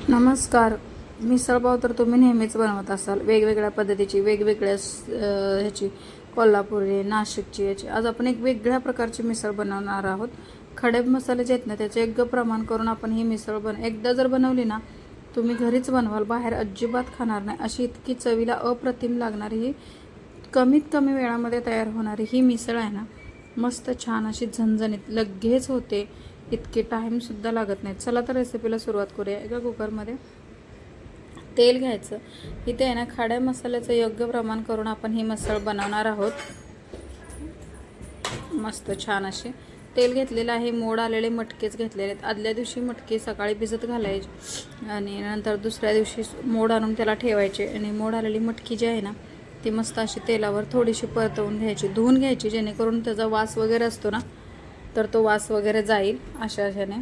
नमस्कार. मिसळपाव तर तुम्ही नेहमीच बनवत असाल, वेगवेगळ्या पद्धतीची, वेगवेगळ्या ह्याची, कोल्हापुरी, नाशिकची याची. आज आपण एक वेगळ्या प्रकारची मिसळ बनवणार आहोत. खडे मसाले जे आहेत ना, त्याचे योग्य प्रमाण करून आपण ही मिसळ एकदा जर बनवली ना, तुम्ही घरीच बनवाल, बाहेर अजिबात खाणार नाही. अशी इतकी चवीला अप्रतिम लागणारी ही, कमीत कमी वेळामध्ये तयार होणारी ही मिसळ आहे ना, मस्त छान अशी झणझणीत लगेच होते. इतके टाईमसुद्धा लागत नाही. चला तर रेसिपीला सुरुवात करूया. एका कुकरमध्ये तेल घ्यायचं. इथे आहे ना, खड्या मसाल्याचं योग्य प्रमाण करून आपण ही मिसळ बनवणार आहोत. मस्त छान असे तेल घेतलेलं आहे. मोड आलेले मटकेच घेतलेले आहेत. आदल्या दिवशी मटके सकाळी भिजत घालायचे आणि नंतर दुसऱ्या दिवशी मोड आणून त्याला ठेवायचे. आणि मोड आलेली मटकी जी आहे ना, ती मस्त अशी तेलावर थोडीशी परतवून घ्यायची, धुवून घ्यायची, जेणेकरून त्याचा वास वगैरे असतो ना, तर तो वास वगैरे जाईल. अशाने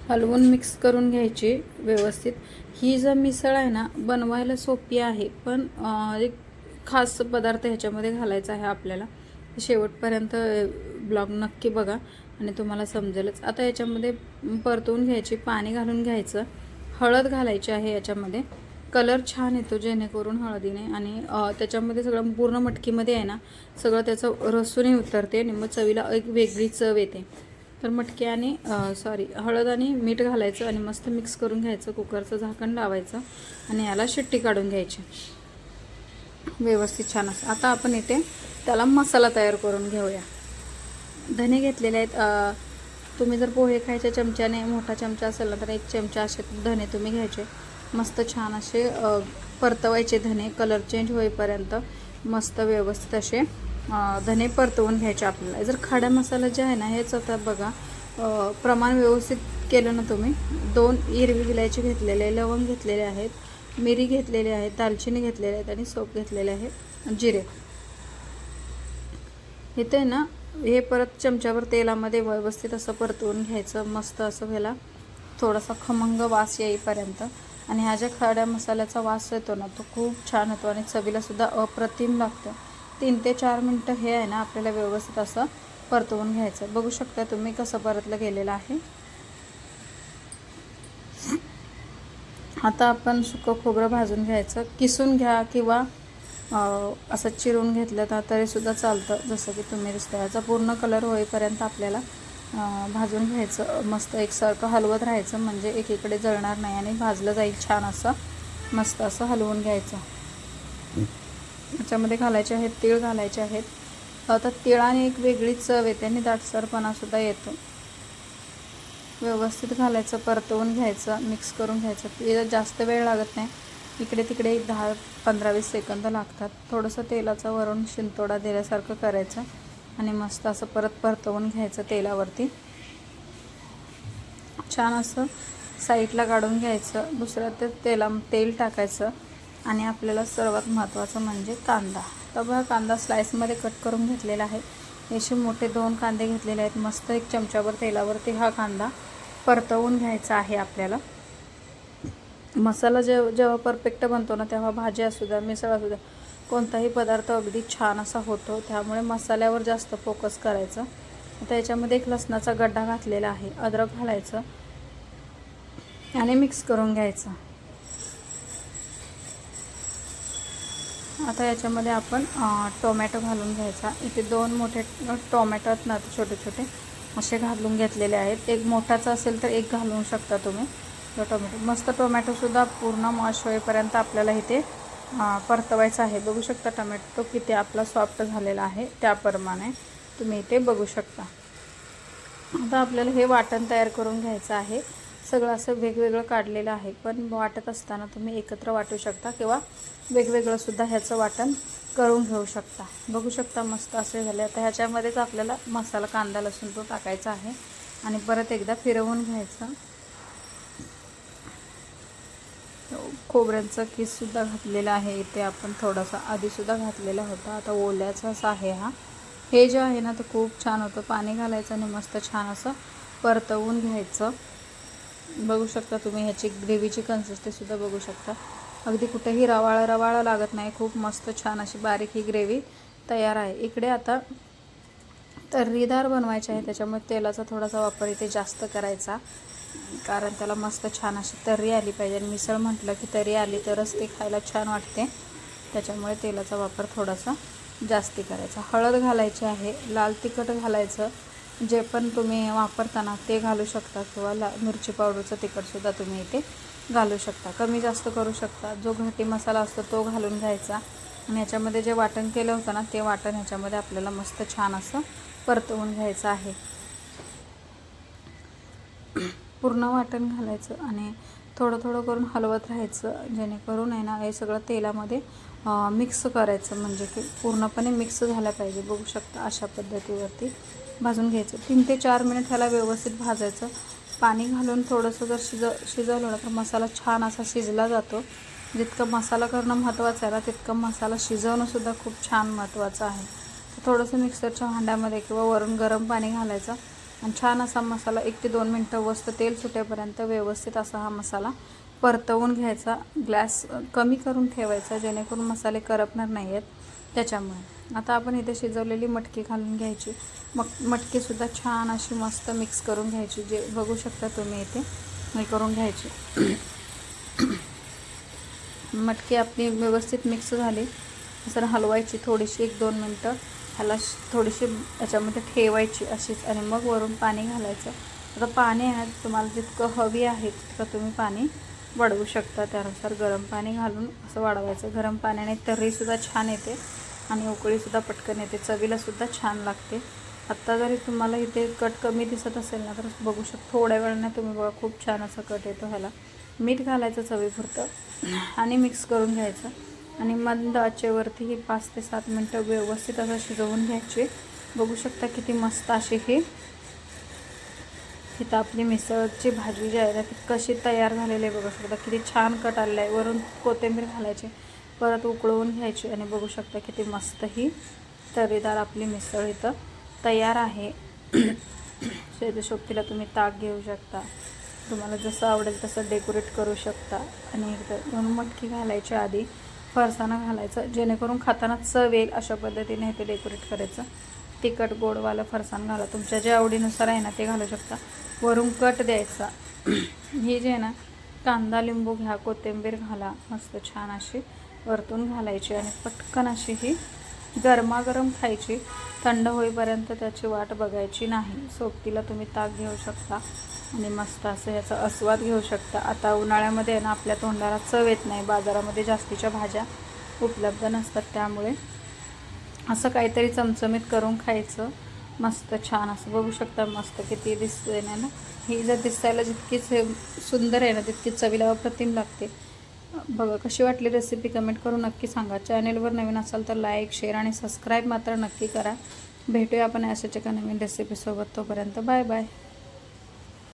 हलवून मिक्स करून घ्यायची व्यवस्थित. ही जर मिसळ आहे ना, बनवायला सोपी आहे, पण एक खास पदार्थ ह्याच्यामध्ये घालायचा आहे आपल्याला. शेवटपर्यंत ब्लॉग नक्की बघा आणि तुम्हाला समजेलच. आता याच्यामध्ये परतवून घ्यायची, पाणी घालून घ्यायचं, हळद घालायची आहे याच्यामध्ये. कलर छान येतो जेणेकरून हळदीने, आणि त्याच्यामध्ये सगळं पूर्ण मटकीमध्ये आहे ना, सगळं त्याचं रसूनही उतरते आणि मग चवीला एक वेगळी चव येते. तर मटकी आणि हळद आणि मीठ घालायचं आणि मस्त मिक्स करून घ्यायचं. कुकरचं झाकण लावायचं आणि याला शिट्टी काढून घ्यायची व्यवस्थित छान असं. आता आपण इथे त्याला मसाला तयार करून घेऊया. धने घेतलेले आहेत. तुम्ही जर पोहे खायच्या चमच्याने, मोठा चमचा असेल ना, तर 1 चमचा असे धने तुम्ही घ्यायचे. मस्त छान असे परतवायचे धने, कलर चेंज होईपर्यंत मस्त व्यवस्थित असे धने परतवून घ्यायचे आपल्याला. जर खडा मसाला जे आहे ना, हेच आता बघा, प्रमाण व्यवस्थित केलं ना तुम्ही. 2 हिरवी इलायची घेतलेले, लवंग घेतलेले आहेत, मिरी घेतलेली आहे, दालचिनी घेतलेले आहेत आणि सोप घेतलेले आहेत, जिरे. इथे ना, हे परत चमच्यावर तेलामध्ये व्यवस्थित असं परतवून घ्यायचं. मस्त असं ह्याला थोडासा खमंग वास येईपर्यंत. आणि ह्या ज्या खड्या मसाल्याचा वास येतो ना, तो खूप छान होतो आणि चवीलासुद्धा अप्रतिम लागतं. 3 ते 4 मिनटं हे आहे ना, आपल्याला व्यवस्थित असं परतवून घ्यायचं. बघू शकता तुम्ही कसं परतलं गेलेलं आहे. आता आपण सुकं खोबरं भाजून घ्यायचं. किसून घ्या किंवा असं चिरून घेतलं तर तरीसुद्धा चालतं, जसं की तुम्ही दिसतं. याचा पूर्ण कलर होईपर्यंत आपल्याला भाजून घ्यायचं. मस्त एकसारखं हलवत राहायचं, म्हणजे एकीकडे जळणार नाही आणि भाजलं जाईल छान असं. मस्त असं हलवून घ्यायचं. याच्यामध्ये घालायचे आहेत, तीळ घालायचे आहेत. आता तिळाने एक वेगळी चव येते आणि दाटसरपणासुद्धा येतो. व्यवस्थित घालायचं, परतवून घ्यायचं, मिक्स करून घ्यायचं. याला जास्त वेळ लागत नाही. इकडे तिकडे 10-15-20 सेकंद लागतात. थोडंसं तेलाचा वरून शिंतोडा दिल्यासारखं करायचं आणि मस्त असं परत परतवून घ्यायचं तेलावरती. छान असं साईडला काढून घ्यायचं. दुसऱ्या तेल टाकायचं आणि आपल्याला सर्वात महत्त्वाचं म्हणजे कांदा. तर बघा, कांदा स्लाईसमध्ये कट करून घेतलेला आहे. असे मोठे 2 कांदे घेतलेले आहेत. मस्त 1 चमच्यावर तेलावरती हा कांदा परतवून घ्यायचा आहे आपल्याला. मसाला जेव्हा परफेक्ट बनतो ना, तेव्हा भाजी असू द्या, मिसळ असू द्या, कोणताही पदार्थ अगदी छान असा होतो. त्यामुळे मसाल्यावर जास्त फोकस करायचं. आता याच्यामध्ये 1 लसणाचा गड्डा घातलेला आहे, अद्रक घालायचं आणि मिक्स करून घ्यायचं. आता याच्यामध्ये आपण टोमॅटो घालून घ्यायचा. इथे 2 मोठे टोमॅटो आहेत ना, छोटे छोटे असे घालून घेतलेले आहेत. 1 मोठाचा असेल तर 1 घालू शकता तुम्ही. टोमॅटो मस्त, टोमॅटोसुद्धा पूर्ण मॅश होईपर्यंत आपल्याला इथे परतवायचं आहे. बघू शकता टोमॅटो किती आपला सॉफ्ट झालेला आहे, त्याप्रमाणे तुम्ही इथे बघू शकता. आता आपल्याला हे वाटण तयार करून घ्यायचं आहे. सगळं असं वेगवेगळं काढलेलं आहे, पण वाटत असताना तुम्ही एकत्र वाटू शकता किंवा वेगवेगळंसुद्धा ह्याचं वाटण करून घेऊ शकता. बघू शकता मस्त असे झाले. आता ह्याच्यामध्येच आपल्याला मसाला, कांदा, लसूण तो टाकायचा आहे आणि परत एकदा फिरवून घ्यायचं. खोबऱ्यांचा किससुद्धा घातलेला आहे इथे आपण, थोडासा आधीसुद्धा घातलेला होता. आता ओल्याचाच आहे हा. हे जे आहे ना, तर खूप छान होतं. पाणी घालायचं आणि मस्त छान असं परतवून घ्यायचं. बघू शकता तुम्ही, ह्याची ग्रेव्हीची कन्सिस्टन्सीसुद्धा बघू शकता. अगदी कुठेही रवाळा लागत नाही. खूप मस्त छान अशी बारीक ही ग्रेव्ही तयार आहे. इकडे आता तर्रीदार बनवायचे आहे, त्याच्यामुळे तेलाचा थोडासा वापर इथे जास्त करायचा. कारण त्याला मस्त छान अशी तर्री आली पाहिजे. आणि मिसळ म्हटलं की तर्री आली तरच ते खायला छान वाटते. त्याच्यामुळे तेलाचा वापर थोडासा जास्ती करायचा. हळद घालायची आहे, लाल तिखट घालायचं, जे पण तुम्ही वापरताना ते घालू शकता, किंवा मिरची पावडरचं तिखटसुद्धा तुम्ही इथे घालू शकता, कमी जास्त करू शकता. जो घाटी मसाला असतो तो घालून घ्यायचा. आणि ह्याच्यामध्ये जे वाटण केलं होतं ना, ते वाटण ह्याच्यामध्ये आपल्याला मस्त छान असं परतवून घ्यायचं आहे. पूर्ण वाटण घालायचं आणि थोडं थोडं करून हलवत राहायचं, जेणेकरून आहे ना हे सगळं तेलामध्ये मिक्स करायचं, म्हणजे की पूर्णपणे मिक्स झालं पाहिजे. बघू शकता अशा पद्धतीवरती भाजून घ्यायचं. 3 ते 4 मिनिट ह्याला व्यवस्थित भाजायचं. पाणी घालून थोडंसं जर शिजवलं ना तर मसाला छान असा शिजला जातो. जितकं मसाला करणं महत्त्वाचं आहे ना, तितकं मसाला शिजवणंसुद्धा खूप छान महत्त्वाचं आहे. तर थोडंसं मिक्सरच्या भांड्यामध्ये किंवा वरून गरम पाणी घालायचं आणि छान असा मसाला 1 ते 2 मिनटं मस्त तेल सुटेपर्यंत व्यवस्थित असा हा मसाला परतवून घ्यायचा. गॅस कमी करून ठेवायचा, जेणेकरून मसाले करपणार नाही आहेत त्याच्यामुळे. आता आपण इथे शिजवलेली मटकी घालून घ्यायची. मटकीसुद्धा छान अशी मस्त मिक्स करून घ्यायची, जे बघू शकता तुम्ही इथे हे करून घ्यायची. मटकी आपली व्यवस्थित मिक्स झाली जर हलवायची थोडीशी 1-2 मिनटं, ह्याला थोडीशी याच्यामध्ये ठेवायची अशीच, आणि मग वरून पाणी घालायचं. आता पाणी आहे तुम्हाला जितकं हवी आहे तितकं तुम्ही पाणी वाढवू शकता, त्यानुसार गरम पाणी घालून असं वाढवायचं. गरम पाण्याने तर्रीसुद्धा छान येते आणि उकळीसुद्धा पटकन येते, चवीलासुद्धा छान लागते. आत्ता जरी तुम्हाला इथे कट कमी दिसत असेल ना, तर बघू शकता थोड्या वेळाने तुम्ही बघा खूप छान असा कट येतो. ह्याला मीठ घालायचं चवीपुरतं आणि मिक्स करून घ्यायचं. आणि मंद आचेवरती ही 5 ते 7 मिनटं व्यवस्थित असं शिजवून घ्यायची. बघू शकता किती मस्त अशी ही इथं आपली मिसळची भाजी जी आहे ना ती कशी तयार झालेली आहे. बघू शकता किती छान कट आलेला आहे. वरून कोथिंबीर घालायची, परत उकळवून घ्यायची, आणि बघू शकता किती मस्त ही तर्रीदार आपली मिसळ इथं तयार आहे. शेवटला तुम्ही ताक घेऊ शकता, तुम्हाला जसं आवडेल तसं डेकोरेट करू शकता. आणि इथं मटकी घालायच्या आधी फरसाणं घालायचं, जेणेकरून खाताना चव येईल अशा पद्धतीने इथे डेकोरेट करायचं. तिखट गोडवालं फरसाण घाला, तुमच्या जे आवडीनुसार आहे ना ते घालू शकता. वरून कट द्यायचा. ही जे आहे ना कांदा लिंबू घ्या, कोथिंबीर घाला, मस्त छान अशी वरतून घालायची आणि पटकन अशी ही गरमागरम खायची. थंड होईपर्यंत त्याची वाट बघायची नाही. सोबतीला तुम्ही ताक घेऊ शकता आणि मस्त असं याचा आस्वाद घेऊ शकता. आता उन्हाळ्यामध्ये ना आपल्या तोंडाला चव येत नाही, बाजारामध्ये जास्तीच्या भाज्या उपलब्ध नसतात, त्यामुळे असं काहीतरी चमचमीत करून खायचं. मस्त छान असं बघू शकता मस्त किती दिसते ना. ही जर दिसायला जितकीच सुंदर आहे ना तितकीच चवीला अप्रतिम लागते. बघा कशी वाटली रेसिपी कमेंट करून नक्की सांगा. चॅनेलवर नवीन असाल तर लाईक, शेअर आणि सबस्क्राईब मात्र नक्की करा. भेटूया आपण अशाच एका नवीन रेसिपीसोबत. तोपर्यंत बाय बाय.